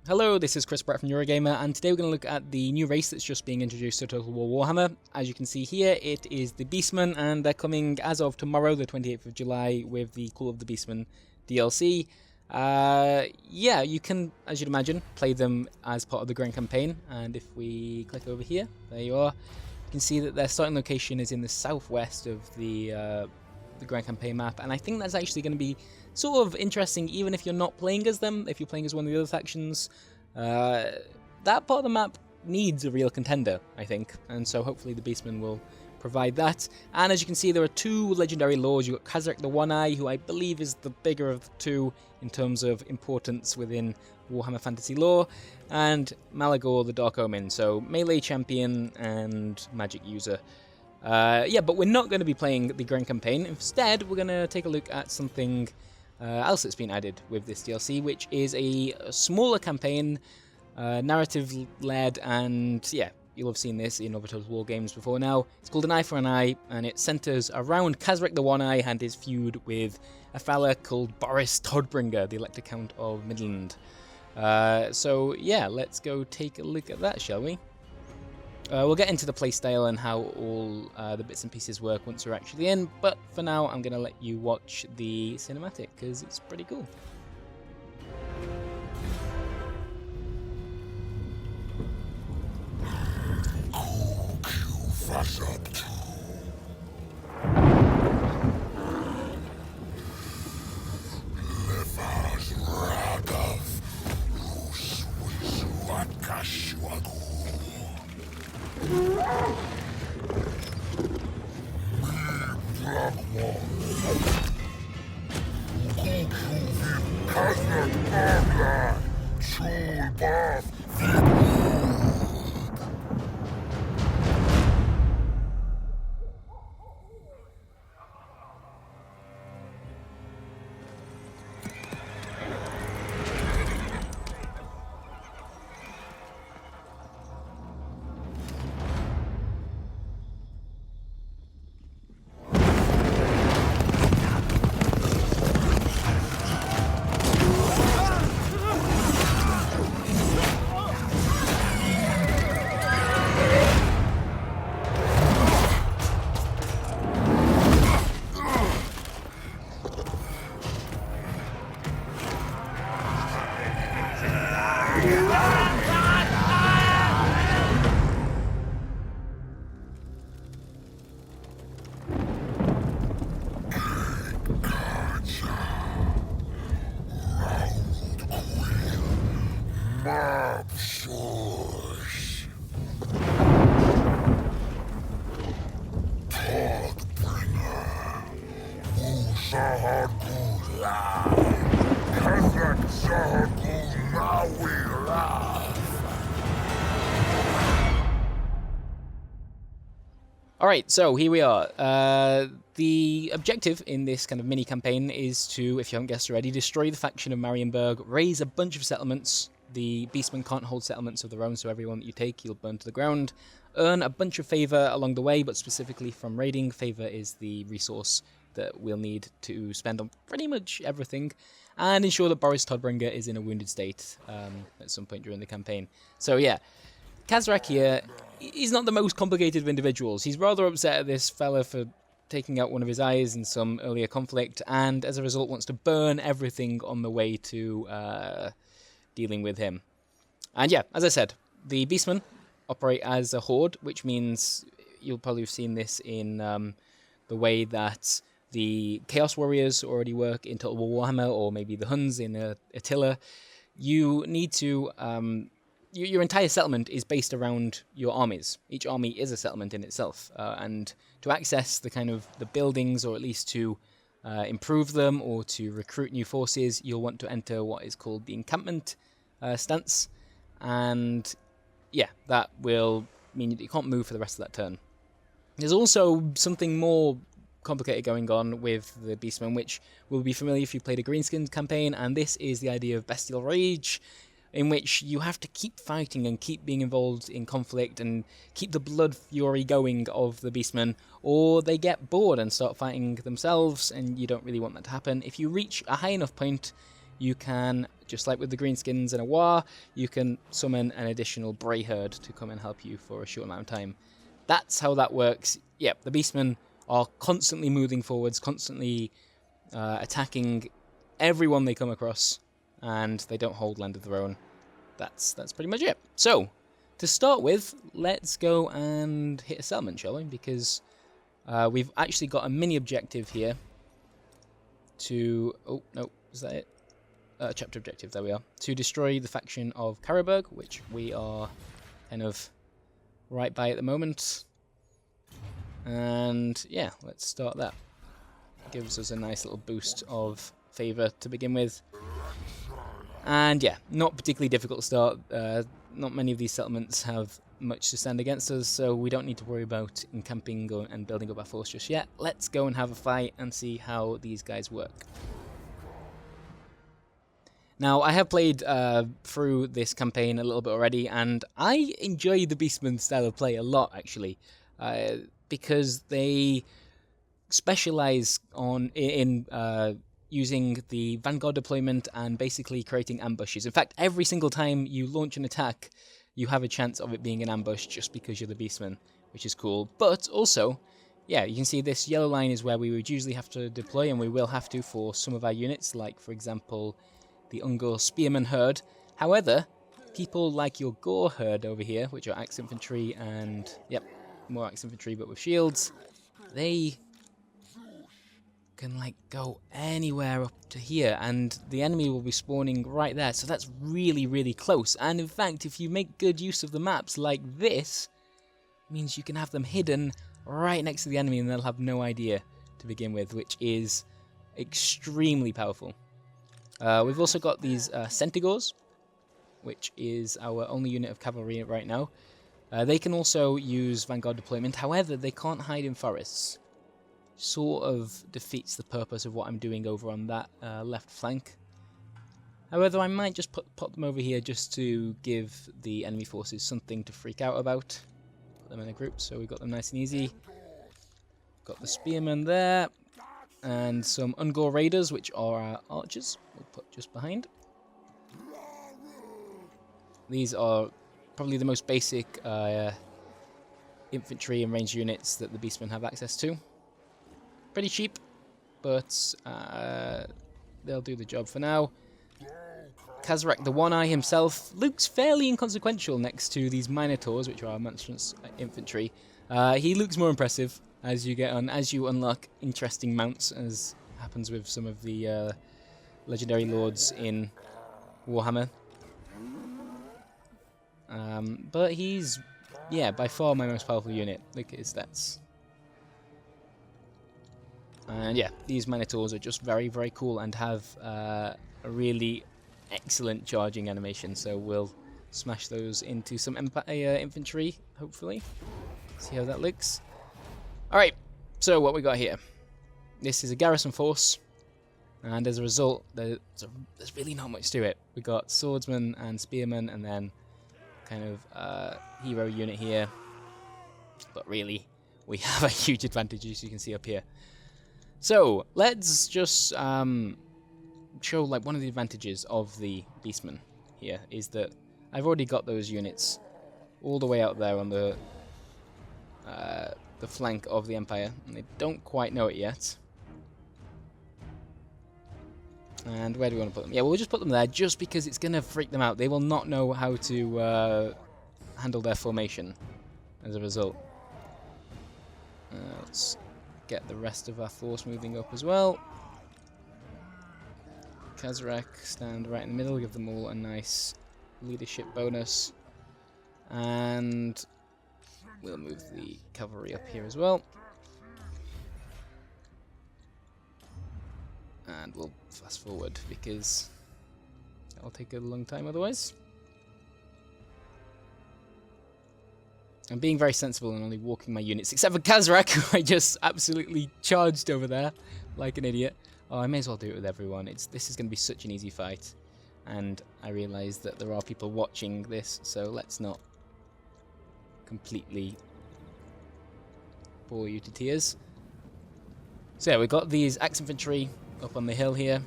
Hello, this is Chris Brett from Eurogamer, and today we're going to look at the new race that's just being introduced to Total War Warhammer. As you can see here, it is the Beastmen, and they're coming as of tomorrow, the 28th of July, with the Call of the Beastmen DLC. Yeah, you can, as you'd imagine, play them as part of the Grand Campaign, and if we click over here, there you are. You can see that their starting location is in the southwest of the Grand Campaign map, and I think that's actually going to be sort of interesting even if you're not playing as them. If you're playing as one of the other factions, that part of the map needs a real contender, I think, and so hopefully the Beastmen will provide that. And as you can see, there are two legendary lords. You've got Khazrak the One-Eye, who I believe is the bigger of the two in terms of importance within Warhammer Fantasy lore, and Malagor the Dark Omen, so melee champion and magic user. Yeah, but we're not going to be playing the Grand Campaign. Instead, we're going to take a look at something else that's been added with this DLC, which is a smaller campaign, narrative-led, and yeah, you'll have seen this in other Total War games before now. It's called An Eye for an Eye, and it centres around Khazrak the One-Eye and his feud with a fella called Boris Todbringer, the Elector Count of Midland. So yeah, let's go take a look at that, shall we? We'll get into the playstyle and how all the bits and pieces work once we're actually in, but for now I'm going to let you watch the cinematic because it's pretty cool. Alright, so here we are. The objective in this kind of mini-campaign is to, if you haven't guessed already, destroy the faction of Marienburg, raise a bunch of settlements. The Beastmen can't hold settlements of their own, so everyone that you take, you'll burn to the ground. Earn a bunch of favour along the way, but specifically from raiding. Favour is the resource that we'll need to spend on pretty much everything. And ensure that Boris Todbringer is in a wounded state at some point during the campaign. So yeah, Khazrak here, he's not the most complicated of individuals. He's rather upset at this fella for taking out one of his eyes in some earlier conflict, and as a result wants to burn everything on the way to dealing with him. And yeah, as I said, the Beastmen operate as a horde, which means you'll probably have seen this in the way that the Chaos Warriors already work in Total War Warhammer, or maybe the Huns in Attila. You need to... your entire settlement is based around your armies. Each army is a settlement in itself, and to access the kind of the buildings, or at least to improve them, or to recruit new forces, you'll want to enter what is called the Encampment Stance, and yeah, that will mean that you can't move for the rest of that turn. There's also something more complicated going on with the Beastmen, which will be familiar if you've played a Greenskin campaign, and this is the idea of Bestial Rage, in which you have to keep fighting and keep being involved in conflict and keep the blood fury going of the Beastmen, or they get bored and start fighting themselves, and you don't really want that to happen. If you reach a high enough point, you can, just like with the greenskins in a war, you can summon an additional Bray Herd to come and help you for a short amount of time. That's how that works. Yep, the Beastmen are constantly moving forwards, constantly attacking everyone they come across, and they don't hold land of their own. That's pretty much it. So, to start with, let's go and hit a settlement, shall we? Because we've actually got a mini objective here to... Oh, no, is that it? Chapter objective, there we are. To destroy the faction of Karaberg, which we are kind of right by at the moment. And yeah, let's start that. Gives us a nice little boost of favour to begin with. And yeah, not particularly difficult to start. Not many of these settlements have much to stand against us, so we don't need to worry about encamping and building up our force just yet. Let's go and have a fight and see how these guys work. Now, I have played through this campaign a little bit already, and I enjoy the Beastmen style of play a lot, actually, because they specialize in using the Vanguard deployment and basically creating ambushes. In fact, every single time you launch an attack, you have a chance of it being an ambush just because you're the Beastmen, which is cool. But also, yeah, you can see this yellow line is where we would usually have to deploy, and we will have to for some of our units, like, for example, the Ungor Spearman Herd. However, people like your Gore Herd over here, which are Axe Infantry and, yep, more Axe Infantry but with shields, they can, like, go anywhere up to here, and the enemy will be spawning right there, so that's really, really close. And in fact, if you make good use of the maps like this, it means you can have them hidden right next to the enemy and they'll have no idea to begin with, which is extremely powerful. We've also got these Senticles, which is our only unit of cavalry right now. They can also use Vanguard deployment, however, they can't hide in forests. Sort of defeats the purpose of what I'm doing over on that left flank. However, I might just put them over here just to give the enemy forces something to freak out about. Put them in a group so we've got them nice and easy. Got the spearmen there, and some Ungor raiders, which are our archers. We'll put just behind. These are probably the most basic infantry and ranged units that the Beastmen have access to. Pretty cheap, but they'll do the job for now. Kazarak the One-Eye himself looks fairly inconsequential next to these Minotaurs, which are our monstrous infantry. He looks more impressive as you get on, as you unlock interesting mounts, as happens with some of the legendary lords in Warhammer. But he's, yeah, by far my most powerful unit. Look at his stats. And yeah, these Minotaurs are just very, very cool and have a really excellent charging animation. So we'll smash those into some infantry, hopefully. See how that looks. Alright, so what we got here. This is a garrison force, and as a result, there's really not much to it. We got swordsmen and spearmen, and then kind of hero unit here. But really, we have a huge advantage, as you can see up here. So, let's just show, like, one of the advantages of the Beastmen here is that I've already got those units all the way out there on the flank of the Empire, and they don't quite know it yet. And where do we want to put them? Yeah, we'll just put them there just because it's going to freak them out. They will not know how to handle their formation as a result. Let's get the rest of our force moving up as well. Kazarak, stand right in the middle, give them all a nice leadership bonus. And we'll move the cavalry up here as well. And we'll fast forward because that'll take a long time otherwise. I'm being very sensible and only walking my units, except for Kazarak, who I just absolutely charged over there like an idiot. Oh, I may as well do it with everyone. This is going to be such an easy fight. And I realise that there are people watching this, so let's not completely bore you to tears. So yeah, we've got these axe infantry up on the hill here.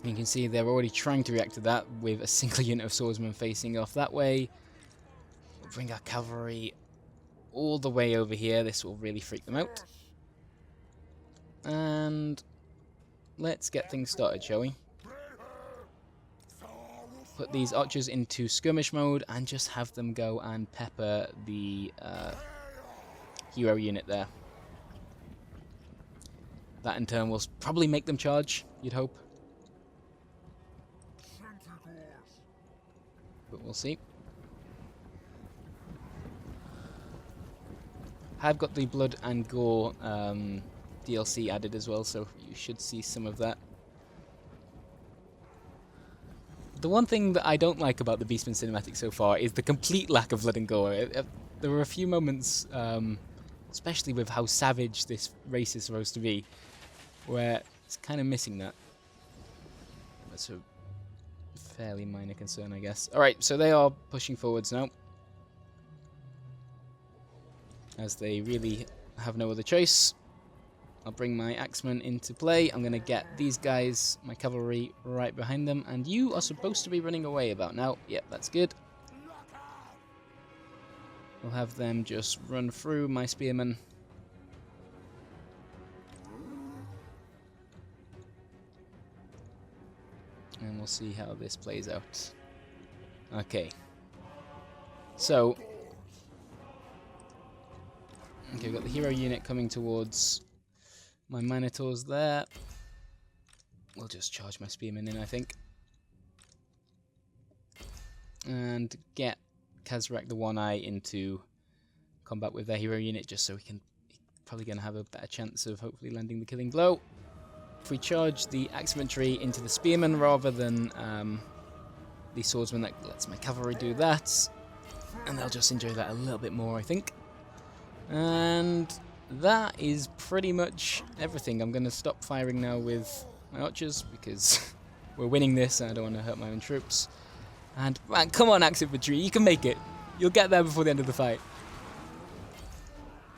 You can see they're already trying to react to that with a single unit of swordsmen facing off that way. We'll bring our cavalry all the way over here. This will really freak them out. And let's get things started, shall we? Put these archers into skirmish mode and just have them go and pepper the hero unit there. That in turn will probably make them charge, you'd hope. But we'll see. I've got the Blood and Gore DLC added as well, so you should see some of that. The one thing that I don't like about the Beastmen cinematic so far is the complete lack of blood and gore. There were a few moments, especially with how savage this race is supposed to be, where it's kind of missing that. That's a fairly minor concern, I guess. Alright, so they are pushing forwards now, as they really have no other choice. I'll bring my axemen into play. I'm going to get these guys, my cavalry, right behind them. And you are supposed to be running away about now. Yep, that's good. We'll have them just run through my spearmen. And we'll see how this plays out. Okay. So, okay, we've got the hero unit coming towards my Minotaurs there. We'll just charge my spearmen in, I think. And get Kazrak the One-Eye into combat with their hero unit, just so we can... probably going to have a better chance of hopefully landing the killing blow. If we charge the axe infantry into the spearmen rather than the swordsman, that lets my cavalry do that. And they'll just enjoy that a little bit more, I think. And that is pretty much everything. I'm going to stop firing now with my archers because we're winning this and I don't want to hurt my own troops. And man, come on, axe infantry, you can make it. You'll get there before the end of the fight.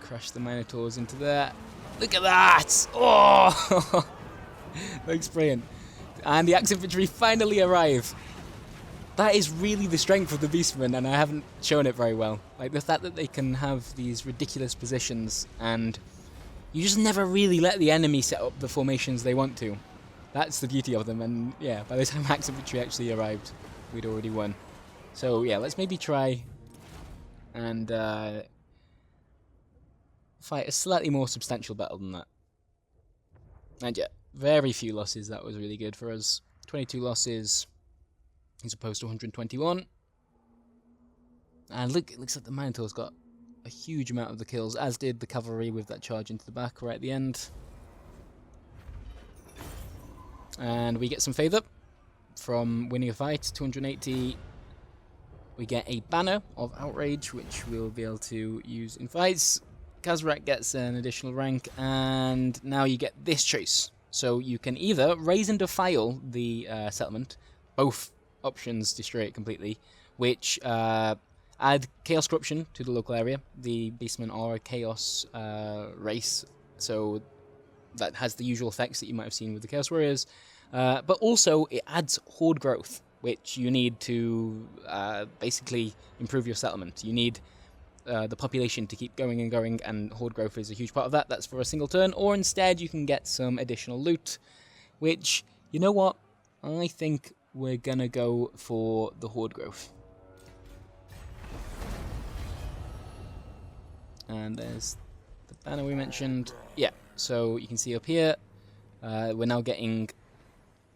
Crush the Minotaurs into there. Look at that! Oh! Looks brilliant. And the axe infantry finally arrive. That is really the strength of the Beastmen, and I haven't shown it very well. Like, the fact that they can have these ridiculous positions, and you just never really let the enemy set up the formations they want to. That's the beauty of them, and yeah, by the time axe infantry actually arrived, we'd already won. So yeah, let's maybe try and fight a slightly more substantial battle than that. And yeah, very few losses. That was really good for us. 22 losses as opposed to 121. And look, it looks like the Minotaur's got a huge amount of the kills, as did the cavalry with that charge into the back right at the end. And we get some favour from winning a fight, 280. We get a banner of Outrage, which we'll be able to use in fights. Kazrak gets an additional rank, and now you get this choice. So you can either raise and defile the settlement, both options destroy it completely, which add Chaos Corruption to the local area. The Beastmen are a Chaos race, so that has the usual effects that you might have seen with the Chaos Warriors. But also, it adds Horde Growth, which you need to basically improve your settlement. You need the population to keep going and going, and Horde Growth is a huge part of that. That's for a single turn, or instead you can get some additional loot, which, you know what, I think we're gonna go for the Horde Growth. And there's the banner we mentioned. Yeah, so you can see up here, we're now getting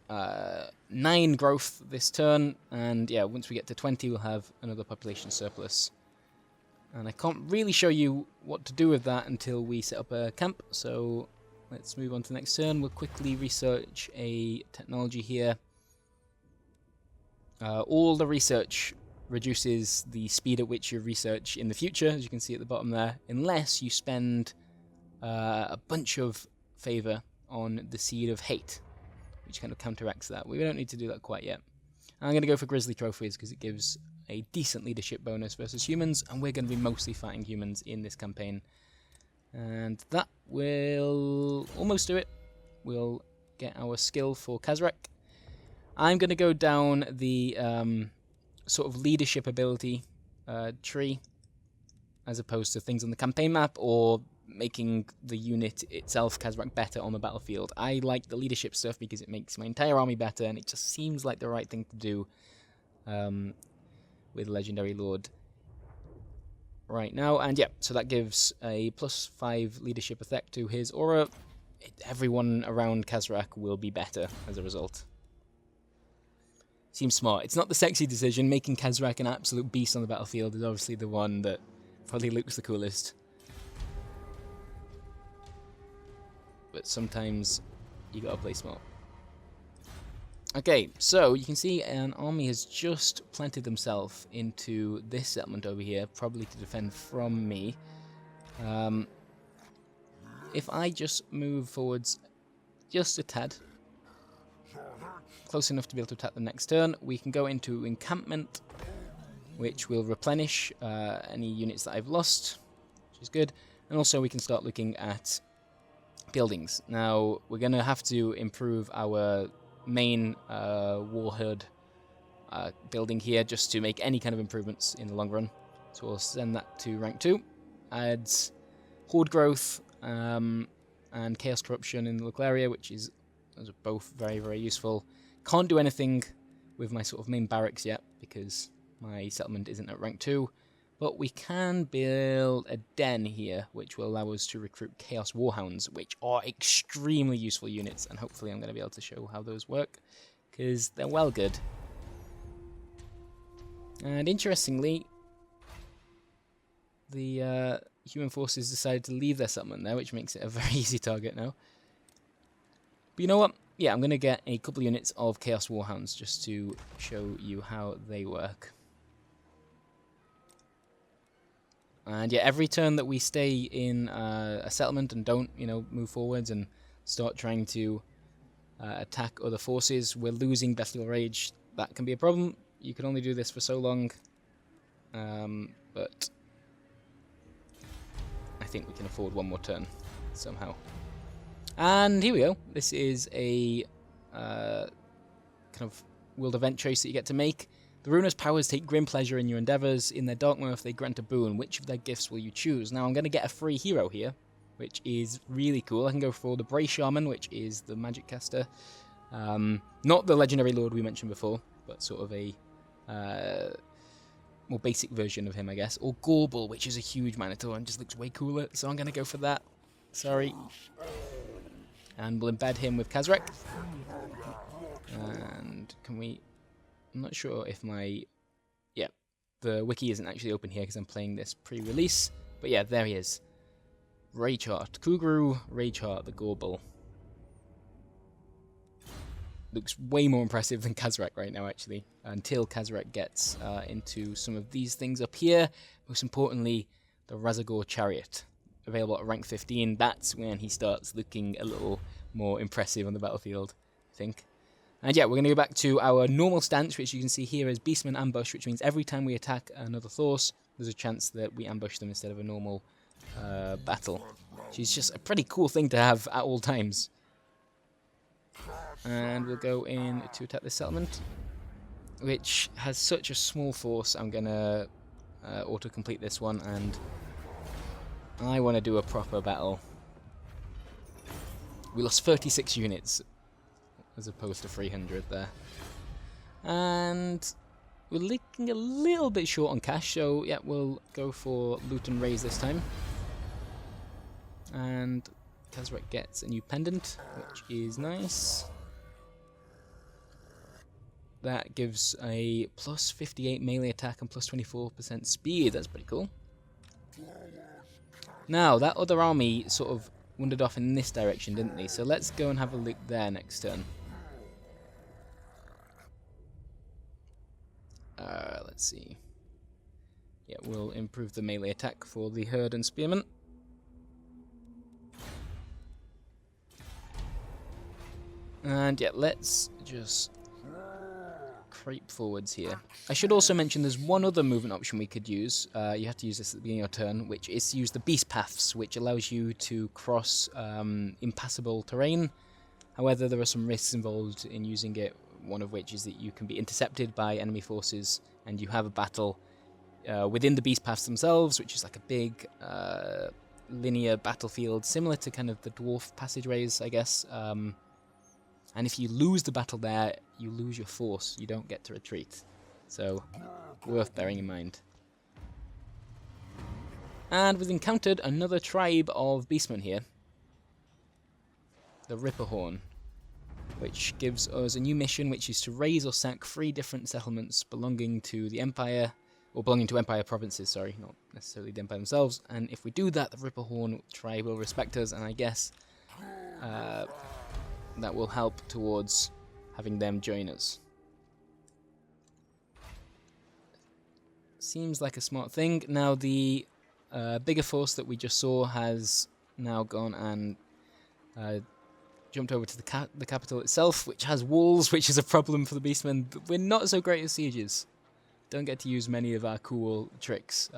9 growth this turn, and yeah, once we get to 20 we'll have another population surplus. And I can't really show you what to do with that until we set up a camp, so let's move on to the next turn. We'll quickly research a technology here. All the research reduces the speed at which you research in the future, as you can see at the bottom there, unless you spend a bunch of favour on the Seed of Hate, which kind of counteracts that. We don't need to do that quite yet. I'm going to go for Grizzly Trophies because it gives a decent leadership bonus versus humans, and we're going to be mostly fighting humans in this campaign. And that will almost do it. We'll get our skill for Kazrak. I'm going to go down the sort of leadership ability tree, as opposed to things on the campaign map or making the unit itself, Khazrak, better on the battlefield. I like the leadership stuff because it makes my entire army better, and it just seems like the right thing to do with Legendary Lord right now. And yeah, so that gives a +5 leadership effect to his aura. Everyone around Khazrak will be better as a result. Seems smart. It's not the sexy decision. Making Khazrak an absolute beast on the battlefield is obviously the one that probably looks the coolest. But sometimes you gotta play smart. Okay, so you can see an army has just planted themselves into this settlement over here, probably to defend from me. If I just move forwards just a tad, close enough to be able to attack the next turn, we can go into Encampment, which will replenish any units that I've lost, which is good. And also we can start looking at buildings. Now, we're going to have to improve our main Warherd building here just to make any kind of improvements in the long run. So we'll send that to rank 2. Adds Horde Growth and Chaos Corruption in the local area, those are both very, very useful. Can't do anything with my sort of main barracks yet because my settlement isn't at rank 2. But we can build a den here, which will allow us to recruit Chaos War Hounds, which are extremely useful units, and hopefully I'm going to be able to show how those work, because they're well good. And interestingly, the human forces decided to leave their settlement there, which makes it a very easy target now. But you know what? Yeah, I'm going to get a couple of units of Chaos War Hounds just to show you how they work. And yeah, every turn that we stay in a settlement and don't, move forwards and start trying to attack other forces, we're losing Bestial Rage. That can be a problem. You can only do this for so long, but I think we can afford one more turn somehow. And here we go. This is a kind of world event choice that you get to make. The Runer's powers take grim pleasure in your endeavours. In their dark mirth, they grant a boon. Which of their gifts will you choose? Now, I'm going to get a free hero here, which is really cool. I can go for the Bray Shaman, which is the magic caster. Not the Legendary Lord we mentioned before, but sort of a more basic version of him, I guess. Or Gorbel, which is a huge Minotaur and just looks way cooler, so I'm going to go for that. Sorry. And we'll embed him with Khazrak. And can we... I'm not sure if the wiki isn't actually open here because I'm playing this pre-release. But yeah, there he is. Rageheart. Kugru, Rageheart, the Gorbel. Looks way more impressive than Khazrak right now, actually. Until Khazrak gets into some of these things up here. Most importantly, the Razagor Chariot. Available at rank 15. That's when he starts looking a little more impressive on the battlefield, I think. And yeah, we're going to go back to our normal stance, which you can see here as Beastmen Ambushed, which means every time we attack another Thors, there's a chance that we ambush them instead of a normal battle. Which is just a pretty cool thing to have at all times. And we'll go in to attack this settlement, which has such a small force. I'm going to auto-complete this one, and I want to do a proper battle. We lost 36 units. As opposed to 300 there. And we're looking a little bit short on cash, so yeah, we'll go for loot and raise this time. And Khazrak gets a new pendant, which is nice. That gives a plus 58 melee attack and plus 24% speed. That's pretty cool. Now, that other army sort of wandered off in this direction, didn't they? So let's go and have a look there next turn. Let's see. Yeah, we'll improve the melee attack for the Herd and Spearmen. And yeah, let's just creep forwards here. I should also mention there's one other movement option we could use. You have to use this at the beginning of your turn, which is to use the Beast Paths, which allows you to cross impassable terrain. However, there are some risks involved in using it one of which is that you can be intercepted by enemy forces, and you have a battle within the beast paths themselves, which is like a big linear battlefield, similar to kind of the dwarf passageways, I guess. And if you lose the battle there, you lose your force. You don't get to retreat. So, worth bearing in mind. And we've encountered another tribe of beastmen here. The Ripperhorn, which gives us a new mission, which is to raise or sack 3 different settlements belonging to the Empire, or belonging to Empire provinces, sorry, not necessarily the Empire themselves. And if we do that, the Ripperhorn tribe will respect us, and I guess that will help towards having them join us. Seems like a smart thing. Now the bigger force that we just saw has now gone and jumped over to the capital itself, which has walls, which is a problem for the beastmen. But we're not so great at sieges. Don't get to use many of our cool tricks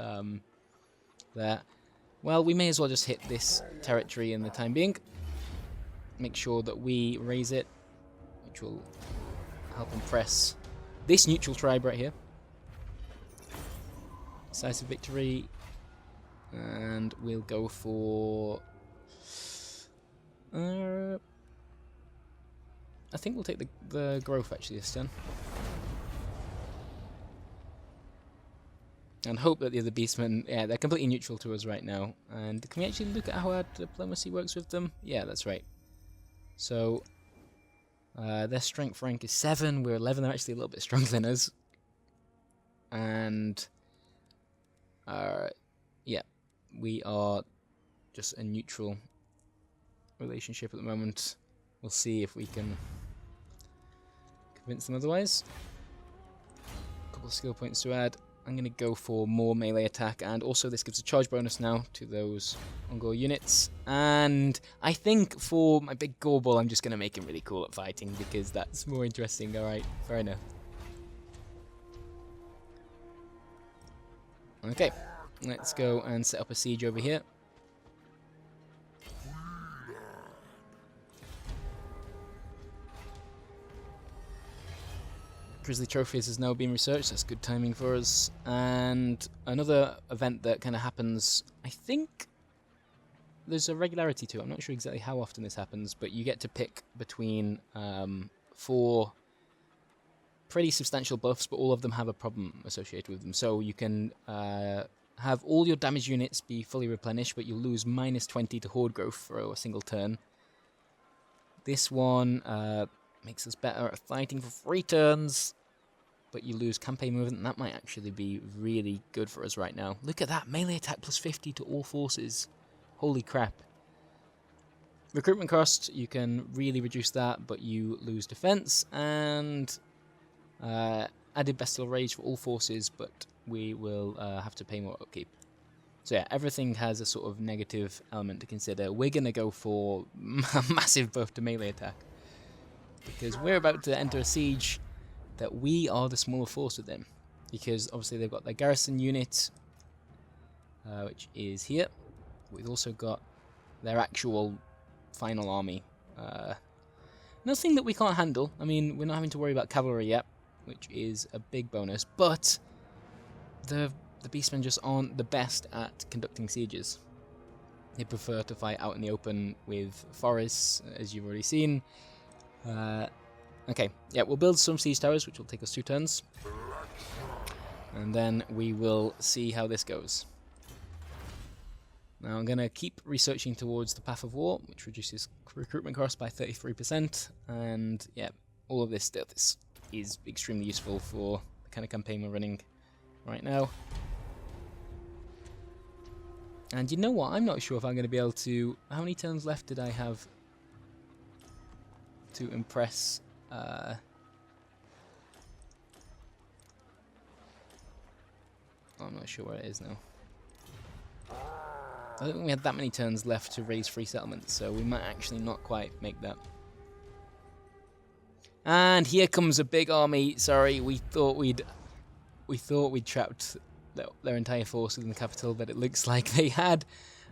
there. Well, we may as well just hit this territory in the time being. Make sure that we raise it, which will help impress this neutral tribe right here. Decisive victory, and we'll go for... I think we'll take the growth actually this turn. And hope that the other beastmen, yeah, they're completely neutral to us right now. And can we actually look at how our diplomacy works with them? Yeah, that's right. So, their strength rank is 7, we're 11, they're actually a little bit stronger than us. And, yeah, we are just a neutral relationship at the moment. We'll see if we can convince them otherwise. A couple of skill points to add. I'm going to go for more melee attack, and also this gives a charge bonus now to those Ongol units. And I think for my big Gorball, I'm just going to make him really cool at fighting, because that's more interesting. Alright, fair enough. Okay, let's go and set up a siege over here. Grizzly Trophies has now been researched, that's good timing for us. And another event that kind of happens, I think there's a regularity to it, I'm not sure exactly how often this happens, but you get to pick between 4 pretty substantial buffs, but all of them have a problem associated with them. So you can have all your damage units be fully replenished, but you'll lose -20 to horde growth for a single turn. This one makes us better at fighting for 3 turns, but you lose campaign movement, and that might actually be really good for us right now. Look at that, melee attack plus 50 to all forces. Holy crap. Recruitment cost, you can really reduce that, but you lose defense, and added bestial rage for all forces, but we will have to pay more upkeep. So yeah, everything has a sort of negative element to consider. We're going to go for a massive buff to melee attack, because we're about to enter a siege that we are the smaller force within. Because obviously they've got their garrison unit, which is here. We've also got their actual final army. Nothing that we can't handle. I mean, we're not having to worry about cavalry yet, which is a big bonus. But the beastmen just aren't the best at conducting sieges. They prefer to fight out in the open with forests, as you've already seen. Okay, yeah, we'll build some siege towers, which will take us 2 turns. And then we will see how this goes. Now I'm going to keep researching towards the Path of War, which reduces recruitment cost by 33%. And yeah, all of this stuff is extremely useful for the kind of campaign we're running right now. And you know what, I'm not sure if I'm going to be able to... How many turns left did I have to impress? I'm not sure where it is now. I don't think we had that many turns left to raise 3 settlements, so we might actually not quite make that. And here comes a big army. Sorry, we thought we'd trapped their entire force within the capital, but it looks like they had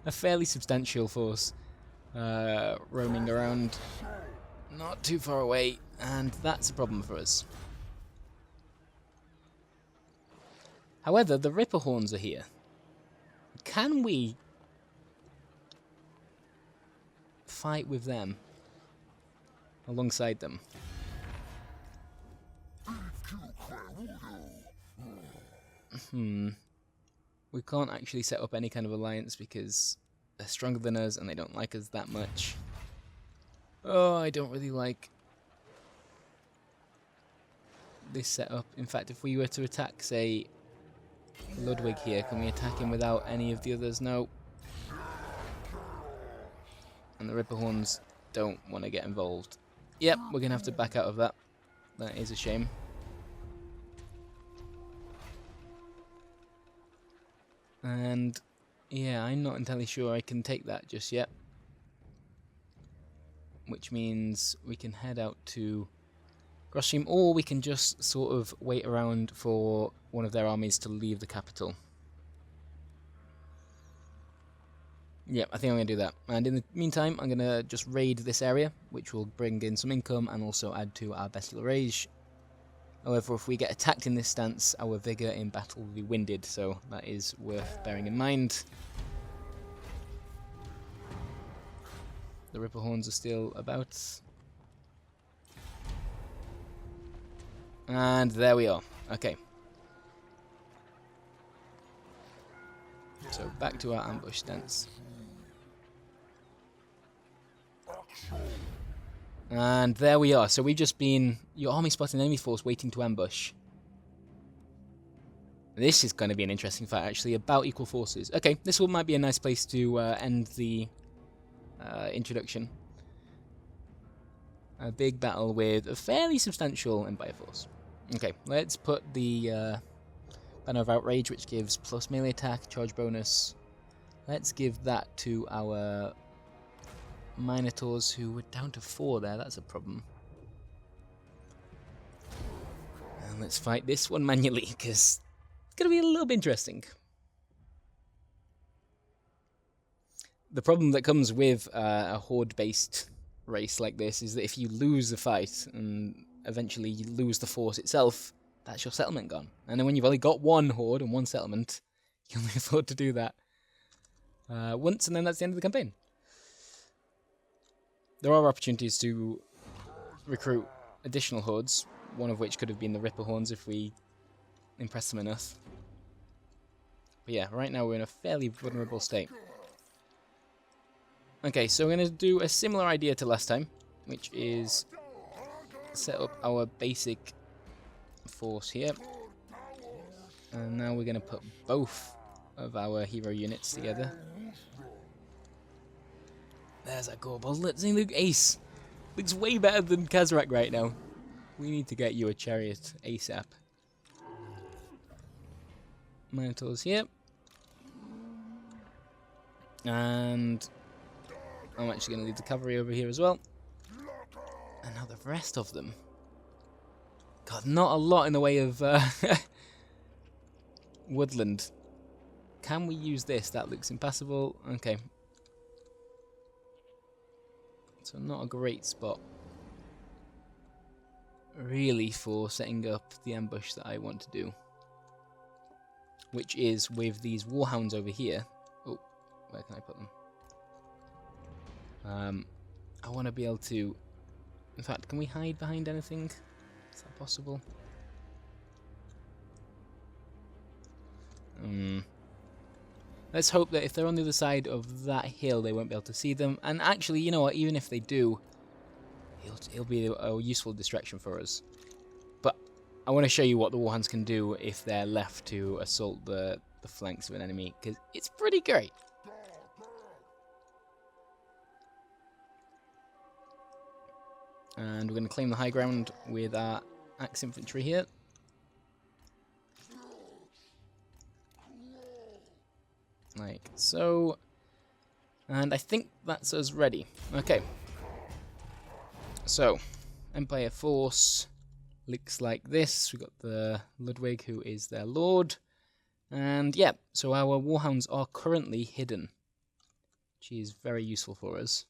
a fairly substantial force roaming around. Not too far away, and that's a problem for us. However, the Ripper Horns are here. Can we fight with them alongside them? We can't actually set up any kind of alliance because they're stronger than us and they don't like us that much. Oh, I don't really like this setup. In fact, if we were to attack, say, Ludwig here, can we attack him without any of the others? No. And the Ripper Horns don't want to get involved. Yep, we're going to have to back out of that. That is a shame. And yeah, I'm not entirely sure I can take that just yet. Which means we can head out to Grosheim, or we can just sort of wait around for one of their armies to leave the capital. Yeah, I think I'm going to do that. And in the meantime, I'm going to just raid this area, which will bring in some income and also add to our bestial rage. However, if we get attacked in this stance, our vigour in battle will be winded, so that is worth bearing in mind. The Ripper Horns are still about. And there we are. Okay. So back to our ambush stance. And there we are. So we've just been... Your army spotted an enemy force waiting to ambush. This is going to be an interesting fight, actually. About equal forces. Okay, this one might be a nice place to end the introduction. A big battle with a fairly substantial Empire force. Okay, let's put the Banner of Outrage, which gives plus melee attack, charge bonus. Let's give that to our Minotaurs, who were down to 4 there. That's a problem. And let's fight this one manually, because it's going to be a little bit interesting. The problem that comes with a horde-based race like this is that if you lose the fight, and eventually you lose the force itself, that's your settlement gone. And then when you've only got one horde and one settlement, you can only afford to do that once, and then that's the end of the campaign. There are opportunities to recruit additional hordes, one of which could have been the Ripper Horns if we impress them enough. But yeah, right now we're in a fairly vulnerable state. Okay, so we're going to do a similar idea to last time, which is set up our basic force here. And now we're going to put both of our hero units together. There's a Gorbel. Let's see, Luke Ace. Looks way better than Kazrak right now. We need to get you a chariot ASAP. Minotaurs here. And I'm actually going to leave the cavalry over here as well. And now the rest of them. God, not a lot in the way of woodland. Can we use this? That looks impassable. Okay. So not a great spot, really, for setting up the ambush that I want to do. Which is with these War Hounds over here. Oh, where can I put them? I want to be able to... In fact, can we hide behind anything? Is that possible? Let's hope that if they're on the other side of that hill, they won't be able to see them. And actually, you know what? Even if they do, it'll be a useful distraction for us. But I want to show you what the War Hounds can do if they're left to assault the flanks of an enemy, because it's pretty great. And we're going to claim the high ground with our Axe Infantry here. Like so. And I think that's us ready. Okay. So, Empire Force looks like this. We've got the Ludwig, who is their lord. And yeah, so our War Hounds are currently hidden, which is very useful for us.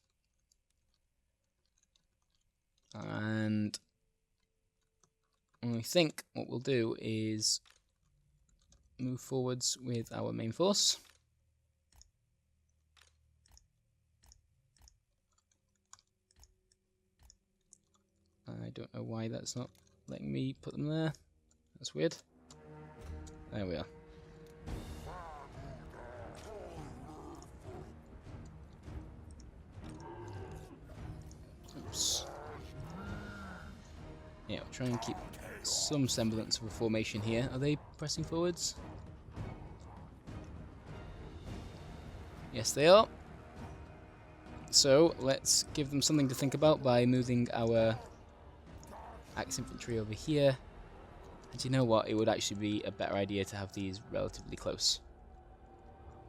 And I think what we'll do is move forwards with our main force. I don't know why that's not letting me put them there. That's weird. There we are. Oops. Yeah, we'll try and keep some semblance of a formation here. Are they pressing forwards? Yes, they are. So let's give them something to think about by moving our axe infantry over here. And you know what? It would actually be a better idea to have these relatively close,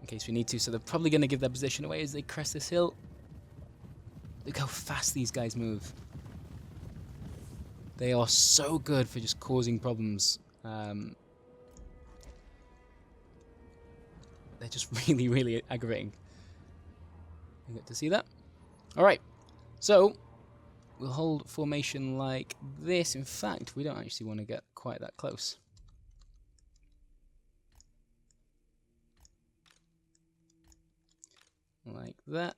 in case we need to. So they're probably going to give their position away as they crest this hill. Look how fast these guys move. They are so good for just causing problems. They're just really, really aggravating. You get to see that? Alright, so we'll hold formation like this. In fact, we don't actually want to get quite that close. Like that.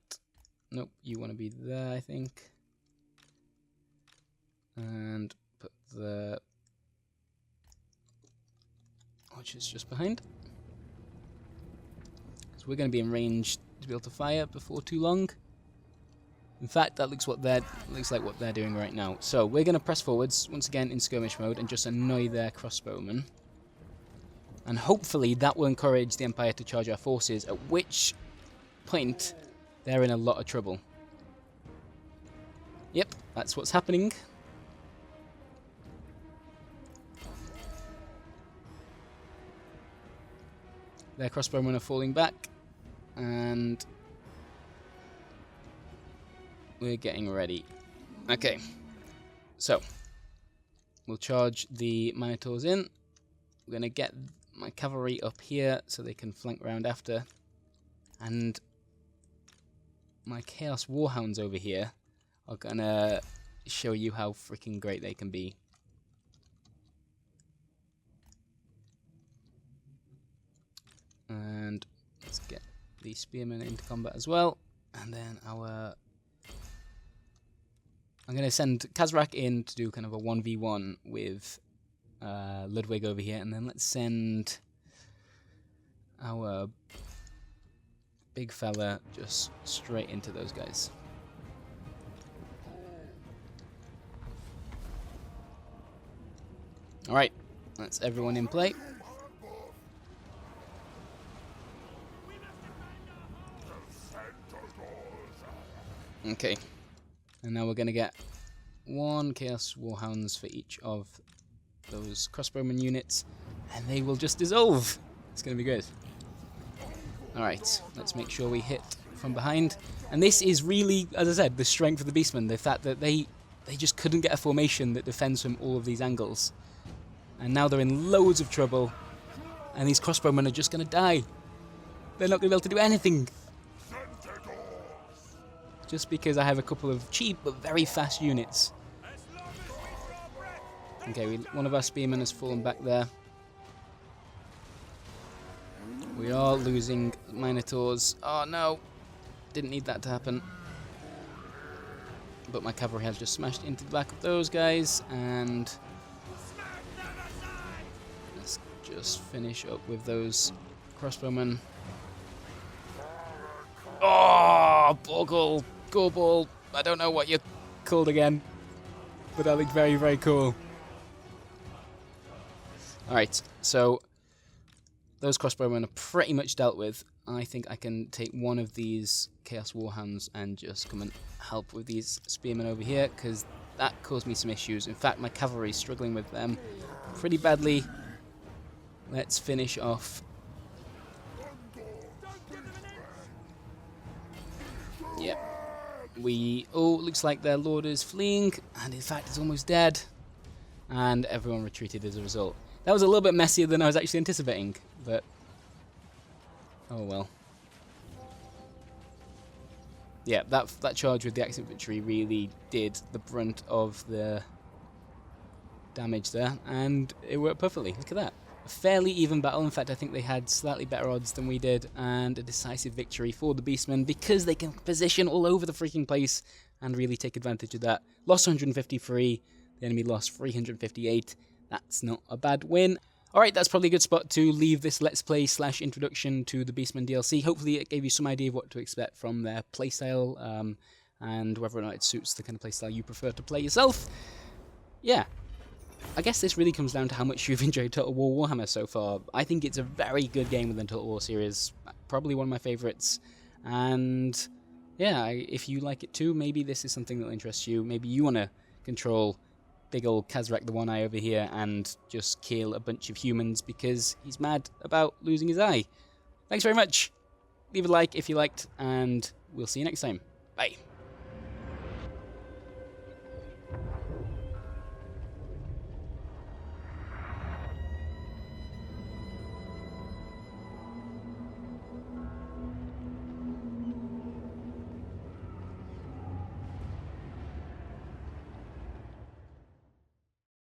Nope, you want to be there, I think. And put the archers just behind. So we're going to be in range to be able to fire before too long. In fact, that looks like what they're doing right now. So we're going to press forwards once again in skirmish mode and just annoy their crossbowmen. And hopefully that will encourage the Empire to charge our forces, at which point they're in a lot of trouble. Yep, that's what's happening. Their crossbowmen are falling back, and we're getting ready. Okay, so we'll charge the Minotaurs in. We're going to get my cavalry up here so they can flank round after, and my Chaos War Hounds over here are going to show you how freaking great they can be. And let's get the spearmen into combat as well. And then I'm going to send Kazrak in to do kind of a 1v1 with Ludwig over here. And then let's send our big fella just straight into those guys. Alright, that's everyone in play. Okay, and now we're going to get 1 Chaos War Hounds for each of those crossbowman units, and they will just dissolve. It's going to be good. Alright, let's make sure we hit from behind. And this is really, as I said, the strength of the Beastmen, the fact that they just couldn't get a formation that defends from all of these angles. And now they're in loads of trouble, and these crossbowmen are just going to die. They're not going to be able to do anything. Just because I have a couple of cheap but very fast units. Okay, one of our spearmen has fallen back there. We are losing Minotaurs. Oh no! Didn't need that to happen. But my cavalry has just smashed into the back of those guys, and let's just finish up with those crossbowmen. Oh, Bogle! Gorball, I don't know what you're called again, but that looked very, very cool. Alright, so those crossbowmen are pretty much dealt with. I think I can take one of these Chaos Warhounds and just come and help with these spearmen over here, because that caused me some issues. In fact, my cavalry is struggling with them pretty badly. Let's finish off. Yep. Looks like their lord is fleeing, and in fact is almost dead. And everyone retreated as a result. That was a little bit messier than I was actually anticipating, but oh well. yeah, that charge with the Axe Infantry really did the brunt of the damage there, and it worked perfectly. Look at that. A fairly even battle. In fact, I think they had slightly better odds than we did, and a decisive victory for the Beastmen because they can position all over the freaking place and really take advantage of that. Lost 153, the enemy lost 358. That's not a bad win. Alright, that's probably a good spot to leave this Let's Play / introduction to the Beastmen DLC. Hopefully it gave you some idea of what to expect from their playstyle, and whether or not it suits the kind of playstyle you prefer to play yourself. Yeah. I guess this really comes down to how much you've enjoyed Total War Warhammer so far. I think it's a very good game within the Total War series, probably one of my favourites, and yeah, if you like it too, maybe this is something that will interest you. Maybe you want to control big old Kazrak the One Eye over here and just kill a bunch of humans because he's mad about losing his eye. Thanks very much. Leave a like if you liked, and we'll see you next time. Bye.